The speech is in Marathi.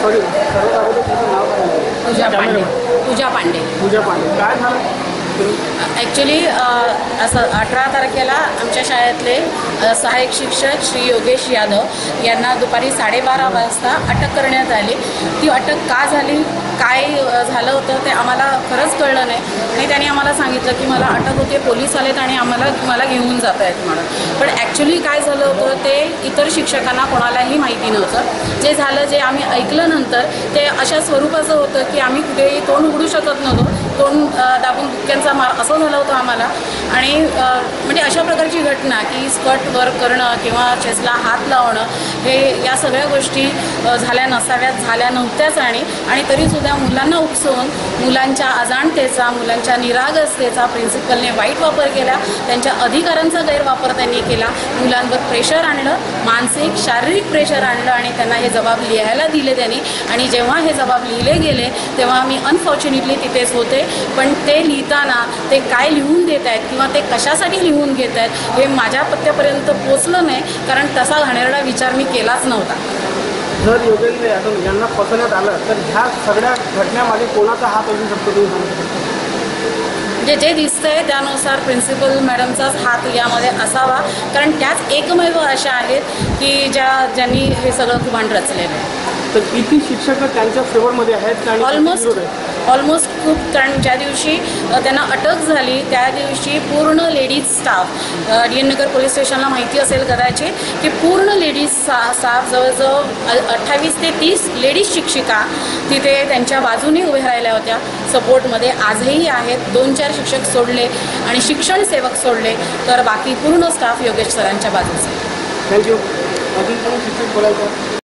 सॉरी सर्वात अगोदर तुझं नाव काय आहे? पूजा पांडे. पूजा पांडे. पूजा पांडे. काय झालं? ॲक्च्युली असं 18 तारखेला आमच्या शाळेतले सहाय्यक शिक्षक श्री योगेश यादव यांना दुपारी 12:30 वाजता अटक करण्यात आली. ती अटक का झाली, काय झालं होतं ते आम्हाला खरंच कळलं नाही आणि त्यांनी आम्हाला सांगितलं की मला अटक होते, पोलीस आलेत आणि मला घेऊन जात आहेत म्हणून. पण ॲक्च्युली काय झालं होतं ते इतर शिक्षकांना कोणालाही माहिती नव्हतं. जे झालं, जे आम्ही ऐकलं नंतर, ते अशा स्वरूपाचं होतं की आम्ही कुठेही तोंड उघडू शकत नव्हतो. तोंड दाबून बुक्क्यांचा मार असं झालं होतं आम्हाला. आणि म्हणजे अशा प्रकारची घटना की स्कर्ट वर करणं किंवा चेसला हात लावणं, हे या सगळ्या गोष्टी झाल्या नसाव्यात, झाल्या नव्हत्याच. आणि तरीसुद्धा मुलांना उपसवून मुलांच्या अजाणतेचा, मुलांच्या निरागसतेचा प्रिन्सिपलने वाईट वापर केला. त्यांच्या अधिकारांचा गैरवापर त्यांनी केला. मुलांवर प्रेशर आणलं, मानसिक शारीरिक प्रेशर आणलं आणि त्यांना हे जबाब लिहायला दिले त्यांनी. आणि जेव्हा हे जबाब लिहिले गेले तेव्हा मी अनफॉर्च्युनेटली तिथेच होते. पण ते लिहिताना ते काय लिहून देत आहेत किंवा ते कशासाठी लिहून घेत आहेत हे माझ्या पत्त्यापर्यंत पोचलं नाही, कारण तसा घाणेरडा विचार मी केलाच नव्हता. जर योगेश यादव यांना फसवण्यात आलं तर ह्या सगळ्या घटनेमध्ये कोणाचा हात असू शकतो तुम्ही सांगू शकता? जे दिसतंय त्यानुसार प्रिन्सिपल मॅडमचाच हात यामध्ये असावा, कारण त्याच एकमेव अशा आहेत की ज्यांनी हे सगळं कुभांड रचलेलं आहे. तर किती शिक्षक त्यांच्या फेवरमध्ये आहेत? ऑलमोस्ट खूप. कारण ज्या दिवशी त्यांना अटक झाली त्या दिवशी पूर्ण लेडीज स्टाफ, डी एन नगर पोलीस स्टेशनला माहिती असेल कदाचित की पूर्ण लेडीज स्टाफ, जवळजवळ 28 ते 30 लेडीज शिक्षिका तिथे त्यांच्या बाजूने उभे राहिल्या होत्या सपोर्टमध्ये. आजही आहेत. 2-4 शिक्षक सोडले आणि शिक्षण सेवक सोडले तर बाकी पूर्ण स्टाफ योगेश सरांच्या बाजूचे. थँक्यू. अजून कोणी शिक्षक बोलायचं?